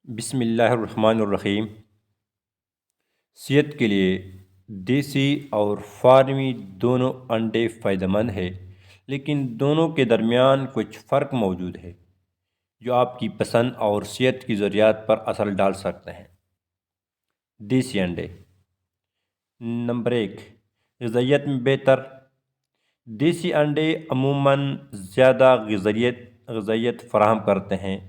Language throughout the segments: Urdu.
بسم اللہ الرحمن الرحیم۔ صحت کے لیے دیسی اور فارمی دونوں انڈے فائدہ مند ہے، لیکن دونوں کے درمیان کچھ فرق موجود ہے جو آپ کی پسند اور صحت کی ضروریات پر اثر ڈال سکتے ہیں۔ دیسی انڈے۔ نمبر 1، غذائیت میں بہتر۔ دیسی انڈے عموماً زیادہ غذائیت فراہم کرتے ہیں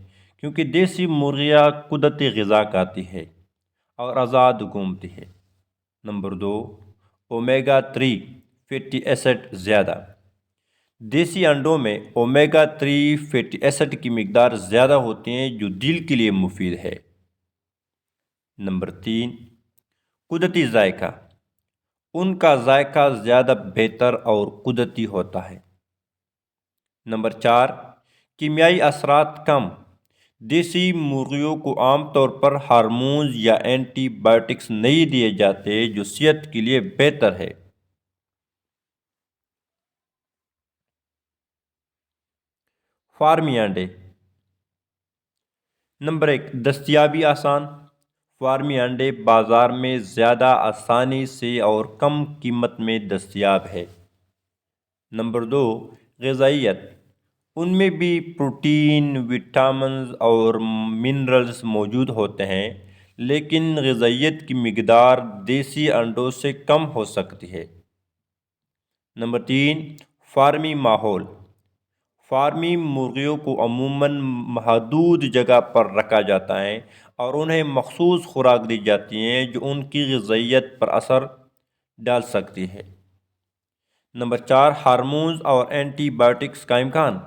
کیونکہ دیسی مرغیاں قدرتی غذا کھاتی ہے اور آزاد گھومتی ہے۔ نمبر 2، اومیگا 3 فیٹی ایسڈ زیادہ۔ دیسی انڈوں میں اومیگا 3 فیٹی ایسڈ کی مقدار زیادہ ہوتی ہیں جو دل کے لیے مفید ہے۔ نمبر 3، قدرتی ذائقہ۔ ان کا ذائقہ زیادہ بہتر اور قدرتی ہوتا ہے۔ نمبر 4، کیمیائی اثرات کم۔ دیسی مرغیوں کو عام طور پر ہارمونز یا اینٹی بائیوٹکس نہیں دیے جاتے جو صحت کے لیے بہتر ہے۔ فارمی انڈے۔ نمبر 1، دستیابی آسان۔ فارمی انڈے بازار میں زیادہ آسانی سے اور کم قیمت میں دستیاب ہے۔ نمبر 2، غذائیت۔ ان میں بھی پروٹین، وٹامنز اور منرلز موجود ہوتے ہیں، لیکن غذائیت کی مقدار دیسی انڈوں سے کم ہو سکتی ہے۔ نمبر 3، فارمی ماحول۔ فارمی مرغیوں کو عموماً محدود جگہ پر رکھا جاتا ہے اور انہیں مخصوص خوراک دی جاتی ہے جو ان کی غذائیت پر اثر ڈال سکتی ہے۔ نمبر 4، ہارمونز اور اینٹی بائیوٹکس کا امکان۔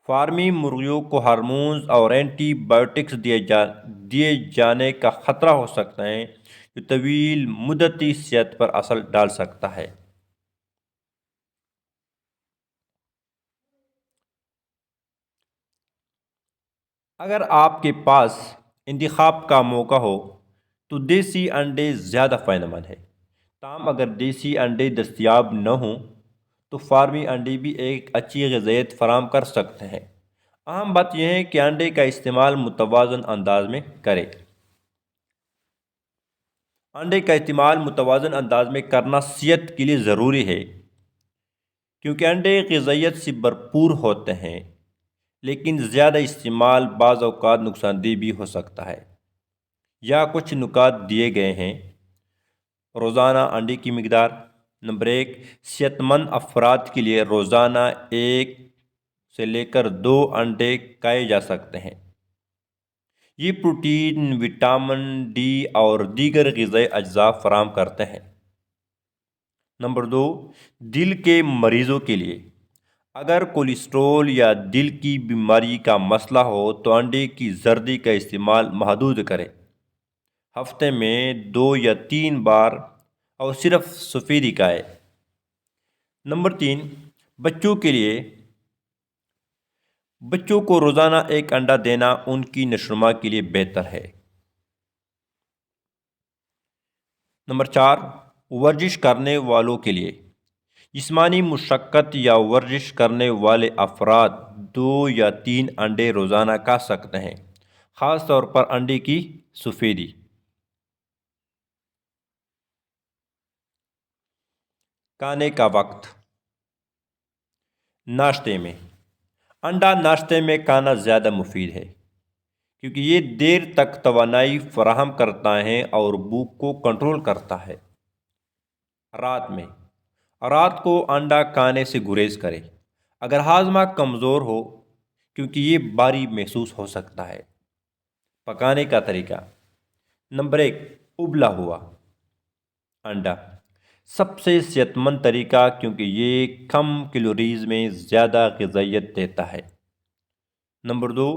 فارمی مرغیوں کو ہارمونز اور اینٹی بائیوٹکس دیے جانے کا خطرہ ہو سکتا ہے جو طویل مدتی صحت پر اثر ڈال سکتا ہے۔ اگر آپ کے پاس انتخاب کا موقع ہو تو دیسی انڈے زیادہ فائدہ مند ہے، تاہم اگر دیسی انڈے دستیاب نہ ہوں تو فارمی انڈے بھی ایک اچھی غذائیت فراہم کر سکتے ہیں۔ اہم بات یہ ہے کہ انڈے کا استعمال متوازن انداز میں کریں۔ انڈے کا استعمال متوازن انداز میں کرنا صحت کے لیے ضروری ہے کیونکہ انڈے غذائیت سے بھرپور ہوتے ہیں، لیکن زیادہ استعمال بعض اوقات نقصان دہ بھی ہو سکتا ہے۔ یا کچھ نکات دیے گئے ہیں۔ روزانہ انڈے کی مقدار۔ نمبر 1، صحت مند افراد کے لیے روزانہ 1 سے لے کر 2 انڈے کھائے جا سکتے ہیں۔ یہ پروٹین، وٹامن ڈی اور دیگر غذائی اجزاء فراہم کرتے ہیں۔ نمبر 2، دل کے مریضوں کے لیے۔ اگر کولیسٹرول یا دل کی بیماری کا مسئلہ ہو تو انڈے کی زردی کا استعمال محدود کریں۔ ہفتے میں 2 یا 3 بار اور صرف سفیدی کھائیں۔ نمبر 3، بچوں کے لیے۔ بچوں کو روزانہ 1 انڈا دینا ان کی نشوونما کے لیے بہتر ہے۔ نمبر 4، ورزش کرنے والوں کے لیے۔ جسمانی مشقت یا ورزش کرنے والے افراد 2 یا 3 انڈے روزانہ کھا سکتے ہیں، خاص طور پر انڈے کی سفیدی۔ کھانے کا وقت۔ ناشتے میں۔ انڈا ناشتے میں کھانا زیادہ مفید ہے کیونکہ یہ دیر تک توانائی فراہم کرتا ہے اور بھوک کو کنٹرول کرتا ہے۔ رات میں۔ رات کو انڈا کھانے سے گریز کریں اگر ہاضمہ کمزور ہو کیونکہ یہ بھاری محسوس ہو سکتا ہے۔ پکانے کا طریقہ۔ نمبر 1، ابلا ہوا انڈا سب سے صحت مند طریقہ کیونکہ یہ کم کیلوریز میں زیادہ غذائیت دیتا ہے۔ نمبر 2،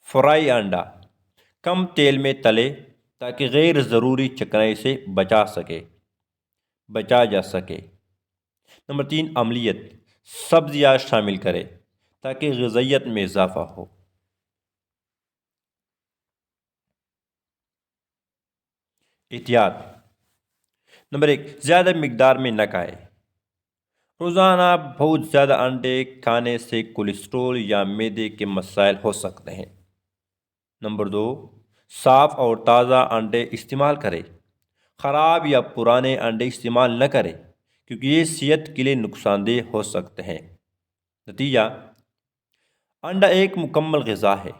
فرائی انڈا کم تیل میں تلے تاکہ غیر ضروری چکنائی سے بچا جا سکے۔ نمبر 3، عملیت سبزیاں شامل کریں تاکہ غذائیت میں اضافہ ہو۔ احتیاط۔ نمبر 1، زیادہ مقدار میں نہ کھائیں۔ روزانہ بہت زیادہ انڈے کھانے سے کولیسٹرول یا معدے کے مسائل ہو سکتے ہیں۔ نمبر 2، صاف اور تازہ انڈے استعمال کریں۔ خراب یا پرانے انڈے استعمال نہ کریں کیونکہ یہ صحت کے لیے نقصان دہ ہو سکتے ہیں۔ نتیجہ: انڈا ایک مکمل غذا ہے،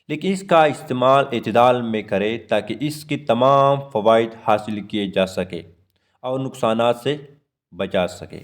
لیکن اس کا استعمال اعتدال میں کریں تاکہ اس کے تمام فوائد حاصل کیے جا سکیں اور نقصانات سے بچا سکیں۔